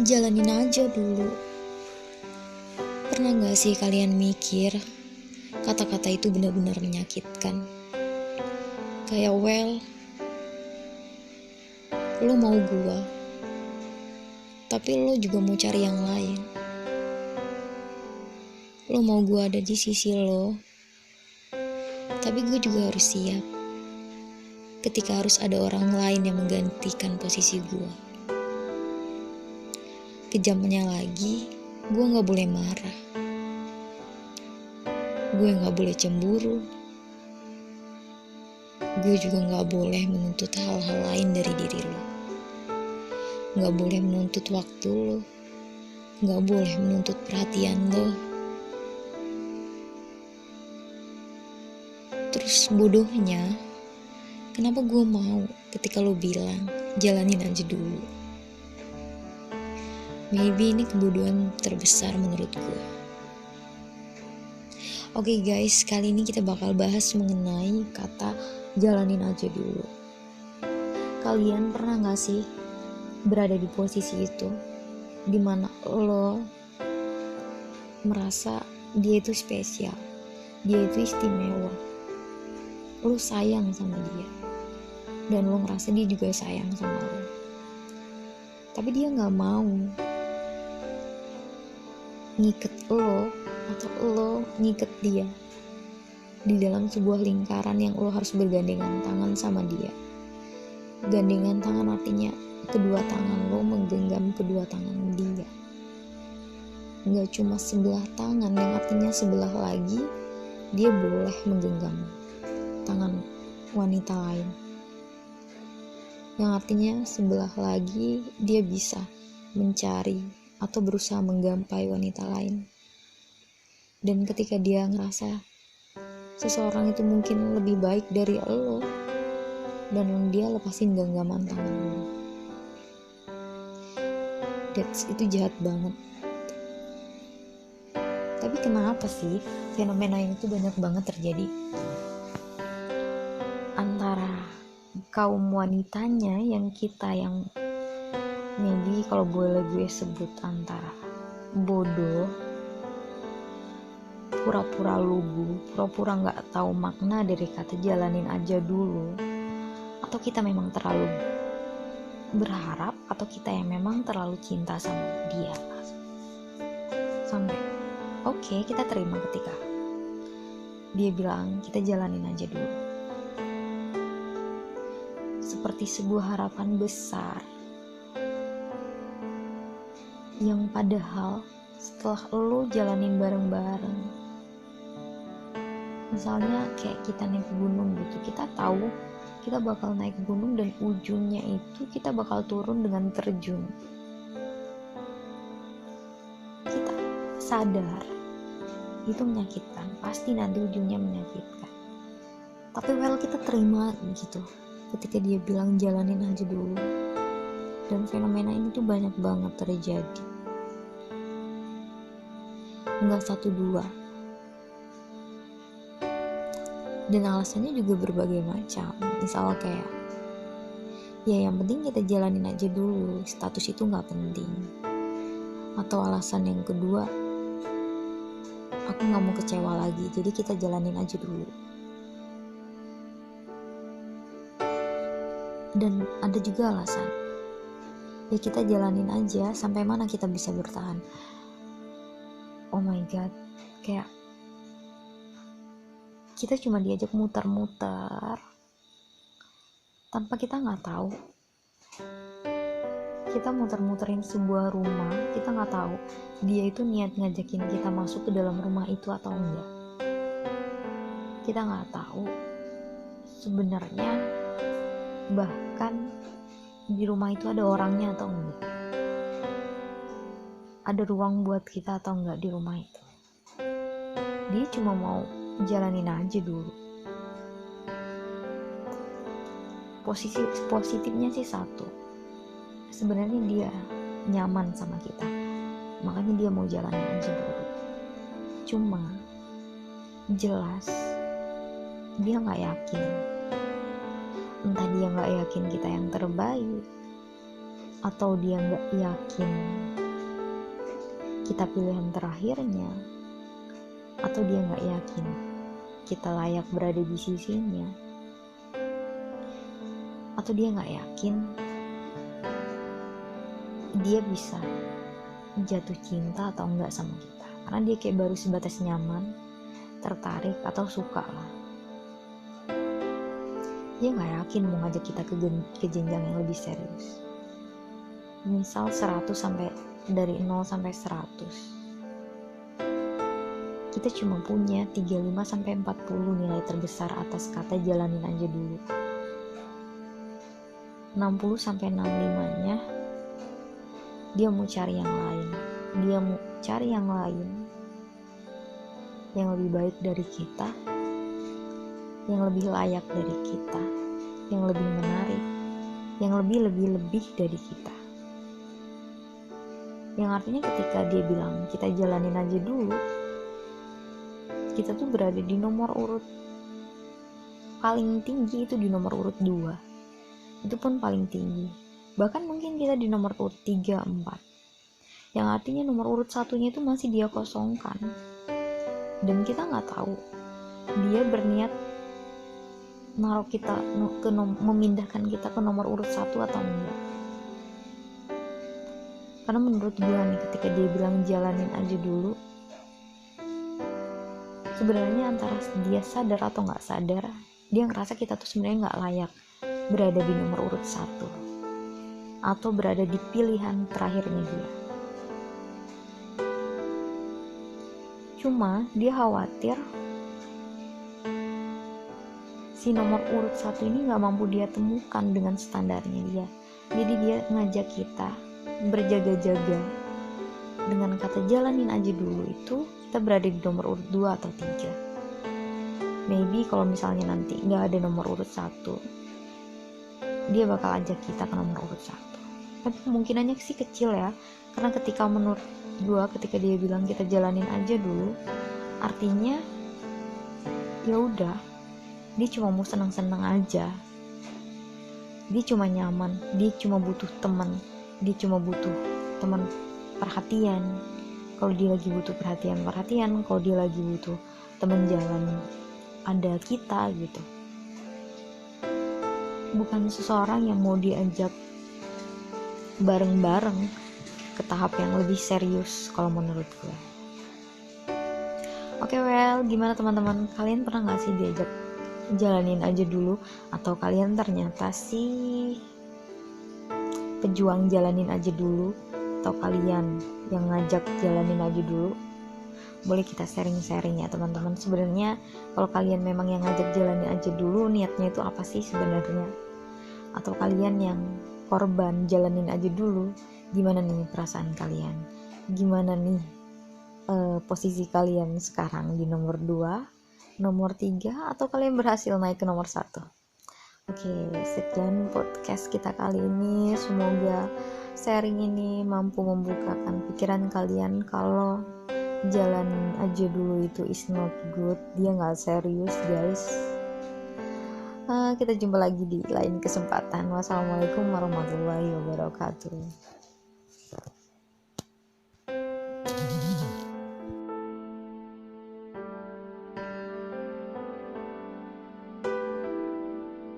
Jalanin aja dulu. Pernah gak sih kalian mikir kata-kata itu benar-benar menyakitkan? Kayak lo mau gua, tapi lo juga mau cari yang lain. Lo mau gua ada di sisi lo, tapi gue juga harus siap ketika harus ada orang lain yang menggantikan posisi gua. Kejamnya lagi, gue gak boleh marah, gue gak boleh cemburu, gue juga gak boleh menuntut hal-hal lain dari diri lo. Gak boleh menuntut waktu lo, gak boleh menuntut perhatian lo. Terus bodohnya, kenapa gue mau ketika lo bilang jalanin aja dulu? Maybe ini kebodohan terbesar menurut gue. Oke guys, kali ini kita bakal bahas mengenai kata jalanin aja dulu. Kalian pernah gak sih berada di posisi itu, dimana lo merasa dia itu spesial, dia itu istimewa, lo sayang sama dia, dan lo ngerasa dia juga sayang sama lo, tapi dia gak mau ngiket lo atau lo ngiket dia di dalam sebuah lingkaran yang lo harus bergandengan tangan sama dia. Gandengan tangan artinya kedua tangan lo menggenggam kedua tangan dia, gak cuma sebelah tangan yang artinya sebelah lagi dia boleh menggenggam tangan wanita lain, yang artinya sebelah lagi dia bisa mencari atau berusaha menggapai wanita lain. Dan ketika dia ngerasa seseorang itu mungkin lebih baik dari lo, dan dia lepasin genggaman tangan lo, itu jahat banget. Tapi kenapa sih fenomena ini tuh banyak banget terjadi antara kaum wanitanya yang maybe kalau boleh gue sebut antara bodoh, pura-pura lugu, pura-pura gak tahu makna dari kata jalanin aja dulu, atau kita memang terlalu berharap, atau kita yang memang terlalu cinta sama dia sampai oke, kita terima ketika dia bilang kita jalanin aja dulu, seperti sebuah harapan besar yang padahal setelah lo jalanin bareng-bareng, misalnya kayak kita naik gunung gitu, kita tahu kita bakal naik gunung dan ujungnya itu kita bakal turun dengan terjun. Kita sadar itu menyakitkan, pasti nanti ujungnya menyakitkan, tapi kita terima gitu ketika dia bilang jalanin aja dulu. Dan fenomena ini tuh banyak banget terjadi, nggak satu dua, dan alasannya juga berbagai macam. Misal kayak ya yang penting kita jalanin aja dulu, status itu nggak penting. Atau alasan yang kedua, aku nggak mau kecewa lagi, jadi kita jalanin aja dulu. Dan ada juga alasan, ya kita jalanin aja sampai mana kita bisa bertahan. Oh my god, kayak kita cuma diajak muter-muter tanpa kita nggak tahu. Kita muter-muterin sebuah rumah, kita nggak tahu dia itu niat ngajakin kita masuk ke dalam rumah itu atau enggak. Kita nggak tahu sebenarnya bahkan di rumah itu ada orangnya atau enggak, ada ruang buat kita atau enggak di rumah itu. Dia cuma mau jalanin aja dulu. Positifnya sih satu, sebenarnya dia nyaman sama kita, makanya dia mau jalanin aja dulu. Cuma jelas dia nggak yakin, entah dia nggak yakin kita yang terbaik, atau dia nggak yakin kita pilihan terakhirnya, atau dia nggak yakin kita layak berada di sisinya, atau dia nggak yakin dia bisa jatuh cinta atau enggak sama kita, karena dia kayak baru sebatas nyaman, tertarik atau suka lah. Dia nggak yakin mau ngajak kita ke jenjang yang lebih serius. Misal 100 sampai dari 0 sampai 100. Kita cuma punya 35 sampai 40 nilai terbesar atas kata jalanin aja dulu. 60 sampai 65-nya dia mau cari yang lain. Dia mau cari yang lain yang lebih baik dari kita, yang lebih layak dari kita, yang lebih menarik, yang lebih dari kita. Yang artinya ketika dia bilang kita jalanin aja dulu, kita tuh berada di nomor urut paling tinggi, itu di nomor urut 2. Itu pun paling tinggi. Bahkan mungkin kita di nomor urut 3, 4. Yang artinya nomor urut 1-nya itu masih dia kosongkan. Dan kita nggak tahu dia berniat naruh kita memindahkan kita ke nomor urut 1 atau enggak. Karena menurut gue nih, ketika dia bilang jalanin aja dulu, sebenarnya antara dia sadar atau nggak sadar, dia ngerasa kita tuh sebenarnya nggak layak berada di nomor urut 1 atau berada di pilihan terakhirnya dia. Cuma dia khawatir si nomor urut 1 ini nggak mampu dia temukan dengan standarnya dia. Jadi dia ngajak kita berjaga-jaga dengan kata jalanin aja dulu, itu kita berada di nomor urut 2 atau 3. Maybe kalau misalnya nanti nggak ada nomor urut 1, dia bakal ajak kita ke nomor urut 1. Tapi kemungkinannya sih kecil ya, karena ketika menurut gue, ketika dia bilang kita jalanin aja dulu, artinya ya udah, dia cuma mau senang-senang aja, dia cuma nyaman, dia cuma butuh teman, dia cuma butuh teman perhatian. Kalau dia lagi butuh perhatian, kalau dia lagi butuh teman jalan, ada kita gitu. Bukan seseorang yang mau diajak bareng-bareng ke tahap yang lebih serius kalau menurut gue. Oke, gimana teman-teman? Kalian pernah gak sih diajak jalanin aja dulu? Atau kalian ternyata sih pejuang jalanin aja dulu? Atau kalian yang ngajak jalanin aja dulu? Boleh kita sharing-sharing ya teman-teman. Sebenarnya kalau kalian memang yang ngajak jalanin aja dulu, niatnya itu apa sih sebenarnya? Atau kalian yang korban jalanin aja dulu, gimana nih perasaan kalian? Gimana nih posisi kalian sekarang, di nomor 2, nomor 3, atau kalian berhasil naik ke nomor 1? Oke, sekian podcast kita kali ini. Semoga sharing ini mampu membukakan pikiran kalian kalau jalan aja dulu itu is not good, dia gak serius guys. Kita jumpa lagi di lain kesempatan. Wassalamualaikum warahmatullahi wabarakatuh.